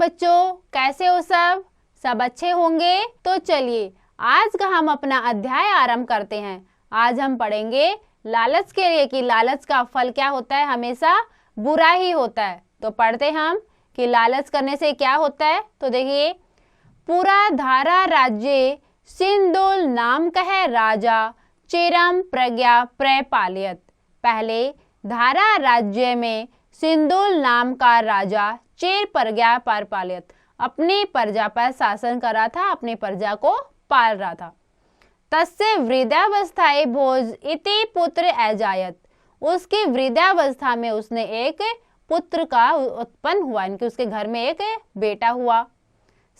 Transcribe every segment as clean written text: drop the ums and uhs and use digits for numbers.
बच्चों, कैसे हो सब? सब अच्छे होंगे। तो चलिए आज का हम अपना अध्याय आरंभ करते हैं। आज हम पढ़ेंगे लालच के लिए कि लालच का फल क्या होता है, हमेशा बुरा ही होता है। तो पढ़ते हम कि लालच करने से क्या होता है। तो देखिए, पूरा धारा राज्य सिंदूल नाम कह राजा चिरम प्रज्ञा प्रपालियत। पहले धारा राज्य में सिंदूल नाम का राजा चिर प्रज्ञा परपालियत, अपनी प्रजा पर शासन कर रहा था, अपनी प्रजा को पाल रहा था। तस्य वृद्धावस्थाए भोज इति पुत्र अजायत। उसकी वृद्धावस्था में उसने एक पुत्र का उत्पन्न हुआ, इनके उसके घर में एक बेटा हुआ।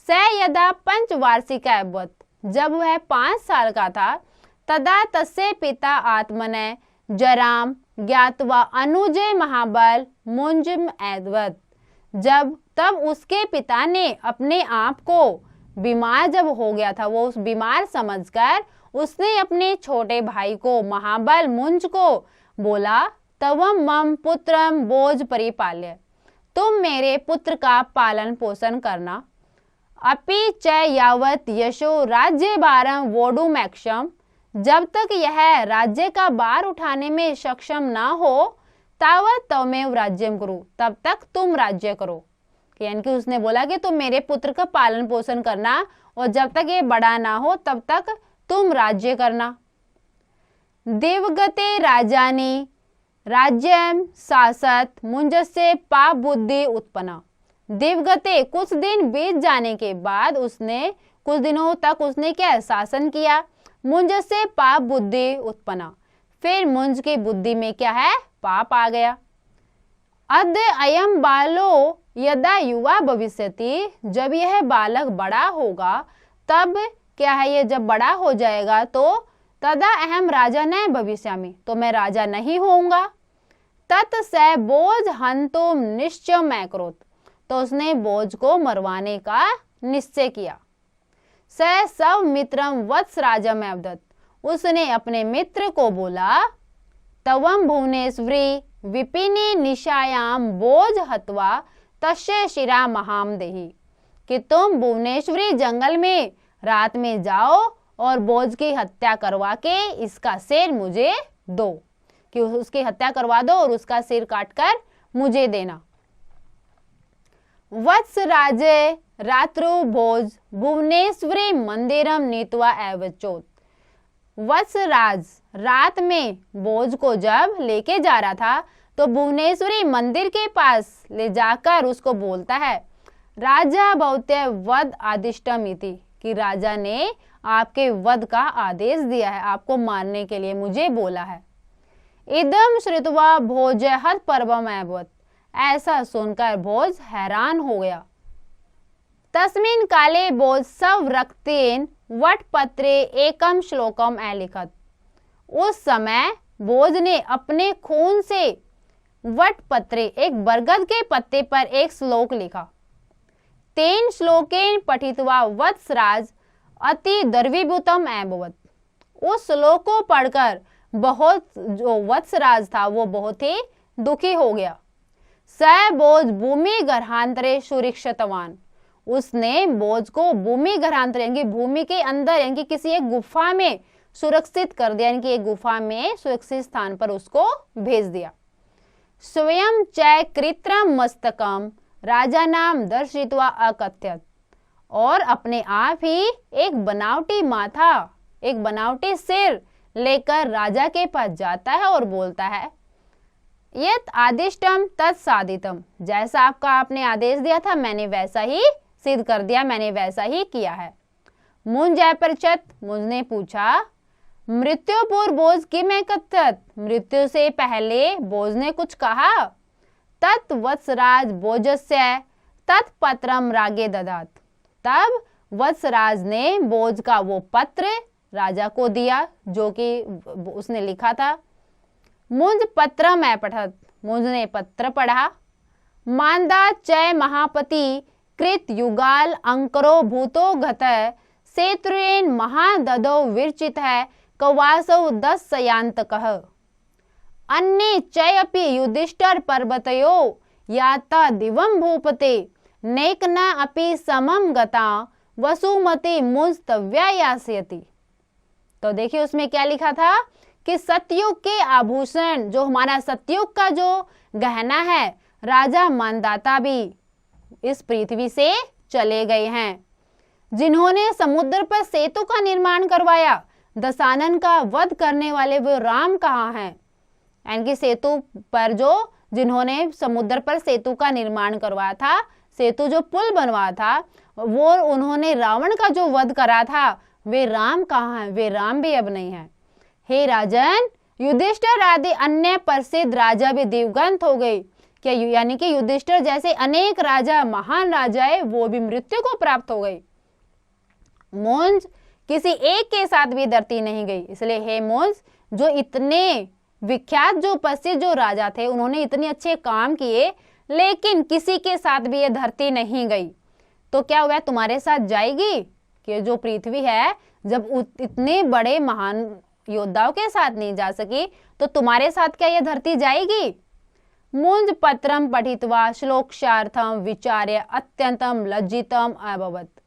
स यदा पंचवार्षिक अभवत, जब वह 5 साल का था, तदा तस्य पिता आत्मने जराम ज्ञातवा अनुजय महाबल मुंजम ऐदवत। तब उसके पिता ने अपने आप को बीमार जब हो गया था, वो उस बीमार समझकर उसने अपने छोटे भाई को महाबल मुंज को बोला, तवम मम पुत्रम बोझ परिपाल्य, तुम मेरे पुत्र का पालन पोषण करना। अपि च यावत यशो राज्य भारम वोडुमैक्षम, जब तक यह राज्य का भार उठाने में सक्षम ना हो, तावत तमेव राज्यम करो, तब तक तुम राज्य करो। यानी कि उसने बोला कि तुम मेरे पुत्र का पालन पोषण करना और जब तक ये बड़ा ना हो तब तक तुम राज्य करना। दिवगते राजानी राज्यम शासत मुंजस्य पाप बुद्धि उत्पन्न। दिवगते, कुछ दिन बीत जाने के बाद उसने कुछ दिनों तक उसने क्या शासन किया। मुंज से पाप बुद्धि उत्पन्न, फिर मुंज की बुद्धि में क्या है, पाप आ गया। अद्य अयम बालो यदा युवा भविष्यति, जब यह बालक बड़ा होगा तब क्या है, ये जब बड़ा हो जाएगा तो तदा अहम राजा न भविष्यामि, तो मैं राजा नहीं होऊंगा। तत् स बोझ हंतुम निश्चय मैं करोत, तो उसने बोझ को मरवाने का निश्चय किया। स सब मित्रम वत्स राजम अवदत, उसने अपने मित्र को बोला, तवम भुवनेश्वरी विपिनी निशायाम बोझ हत्वा तस्य शिरा महाम देही, कि तुम भुवनेश्वरी जंगल में रात में जाओ और बोझ की हत्या करवा के इसका सिर मुझे दो, कि उसकी हत्या करवा दो और उसका सिर काटकर मुझे देना। वत्स राजे रात्रु भोज भुवनेश्वरी मंदिरम नीतवा एवचोत। वत्सराज रात में बोझ को जब लेके जा रहा था तो भुवनेश्वरी मंदिर के पास ले जाकर उसको बोलता है, राजा भवते वध आदिष्टम इति, कि राजा ने आपके वध का आदेश दिया है, आपको मारने के लिए मुझे बोला है। इदम श्रुत्वा भोज हत पर्वम अभवत, ऐसा सुनकर भोज हैरान हो गया। तस्मिन काले बोझ सब रक्तेन वटपत्रे एकम श्लोकम अलिखत, उस समय बोझ ने अपने खून से वटपत्रे, एक बरगद के पत्ते पर एक श्लोक लिखा। तेन श्लोकेन पठित्वा वत्सराज अति द्रवीभूतम अभवत, उस श्लोक को पढ़कर जो वत्सराज था वो बहुत ही दुखी हो गया। स बोझ भूमि गर्हांतरे सुरक्षितवान, उसने बोझ को भूमि गर्हांतर यानी भूमि के अंदर यानी किसी एक गुफा में सुरक्षित कर दिया, यानी कि एक गुफा में सुरक्षित स्थान पर उसको भेज दिया। स्वयं च कृत्रिम मस्तकम राजा नाम दर्शित्वा अकथ्यत, और अपने आप ही एक बनावटी माथा, एक बनावटी सिर लेकर राजा के पास जाता है और बोलता है, यत आदिष्टम तत्साधितम, जैसा आपने आदेश दिया था मैंने वैसा ही सिद्ध कर दिया, मैंने वैसा ही किया है। मुंज अपृच्छत, मुंज ने पूछा, मृत्यु पूर्व बोझ किम कथ्यत, मृत्यु से पहले बोझ ने कुछ कहा। तत् वत्सराज बोझस्य तत्पत्रम रागे ददात, तब वत्सराज ने बोझ का वो पत्र राजा को दिया जो कि उसने लिखा था। मुंज पत्रम अपठत, मुंज ने पत्र पढ़ा। मांदा चय महापति कृत युगाल अंकरो भूतो घत सेत्रुएन महाददो विरचित है कवासौ 10 सयांत कह। अन्य चय अपि युधिष्ठिर पर्वतयो याता दिवम भूपते नेकना अपि समम गता वसुमती मुस्तव्या यास्यति। तो देखिए उसमें क्या लिखा था कि सतयुग के आभूषण, जो हमारा सतयुग का जो गहना है, राजा मानदाता भी इस पृथ्वी से चले गए हैं। जिन्होंने समुद्र पर सेतु का निर्माण करवाया, दशानन का वध करने वाले वो राम कहाँ हैं? यानी कि सेतु पर जो जिन्होंने समुद्र पर सेतु का निर्माण करवाया था, सेतु जो पुल बनवाया था, वो उन्होंने रावण का जो वध करा था, वे राम कहाँ हैं? वे राम भी अब नहीं है। हे राजन, युधिष्ठिर आदि अन्य प्रसिद्ध राजा भी दिवंगत हो गए। क्या यानी कि युधिष्ठिर जैसे अनेक राजा, महान राजाएं, वो भी मृत्यु को प्राप्त हो गई। मुंज किसी एक के साथ भी धरती नहीं गई। इसलिए हे मुंज, जो इतने विख्यात, जो प्रसिद्ध जो राजा थे, उन्होंने इतने अच्छे काम किए, लेकिन किसी के साथ भी ये धरती नहीं गई। तो क्या हुआ, तुम्हारे साथ जाएगी? कि जो पृथ्वी है, जब इतने बड़े महान योद्धाओं के साथ नहीं जा सकी, तो तुम्हारे साथ क्या ये धरती जाएगी? मुंज पत्रम पठित्वा श्लोकशार्थम विचार्य अत्यंतम लज्जितम अभवत्।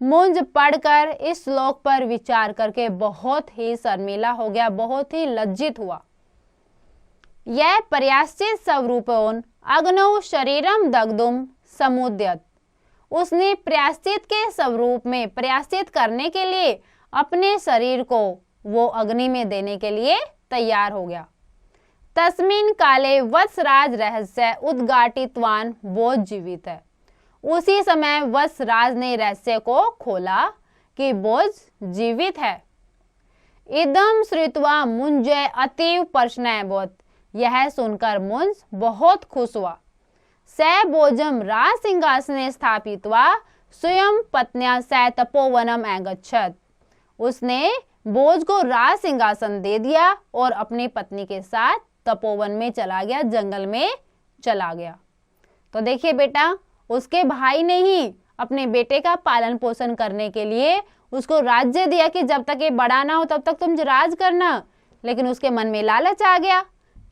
मुंज पढ़कर इस श्लोक पर विचार करके बहुत ही शर्मिला हो गया, बहुत ही लज्जित हुआ। यह प्रयाश्चित स्वरूपोन अग्नौ शरीरम दग्धुम समुद्यत। उसने प्रायश्चित के स्वरूप में प्रायश्चित करने के लिए अपने शरीर को वो अग्नि में देने के लिए तैयार हो गया। तस्मिन काले वत्सराज रहस्य उद्घाटितवान बोध जीवित है। उसी समय वत्सराज ने रहस्य को खोला कि बोझ जीवित है। इदम श्रुत्वा मुंजय अतीव प्रश्नबोध। यह सुनकर मुंज बहुत खुश हुआ। स बोजम राज सिंहासने स्थापित्वा स्वयं पत्न्या स तपोवनम अगच्छत्। उसने बोझ को राज सिंहासन दे दिया और अपनी पत्नी के साथ तपोवन में चला गया, जंगल में चला गया। तो देखिए बेटा, उसके भाई ने ही अपने बेटे का पालन पोषण करने के लिए उसको राज्य दिया कि जब तक ये बड़ा ना हो तब तक तुम राज करना। लेकिन उसके मन में लालच आ गया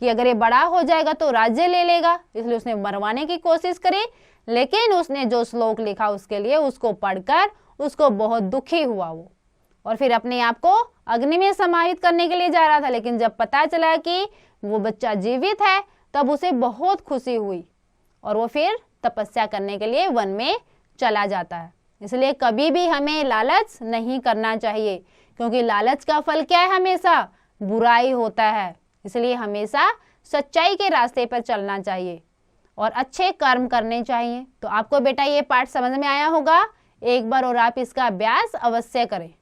कि अगर ये बड़ा हो जाएगा तो राज्य ले लेगा, इसलिए उसने मरवाने की कोशिश करी। लेकिन उसने जो श्लोक लिखा उसके लिए, उसको पढ़कर उसको बहुत दुखी हुआ वो, और फिर अपने आप को अग्नि में समाहित करने के लिए जा रहा था। लेकिन जब पता चला कि वो बच्चा जीवित है, तब उसे बहुत खुशी हुई और वो फिर तपस्या करने के लिए वन में चला जाता है। इसलिए कभी भी हमें लालच नहीं करना चाहिए, क्योंकि लालच का फल क्या है? हमेशा बुराई होता है। इसलिए हमेशा सच्चाई के रास्ते पर चलना चाहिए और अच्छे कर्म करने चाहिए। तो आपको बेटा ये पाठ समझ में आया होगा। एक बार और आप इसका अभ्यास अवश्य करें।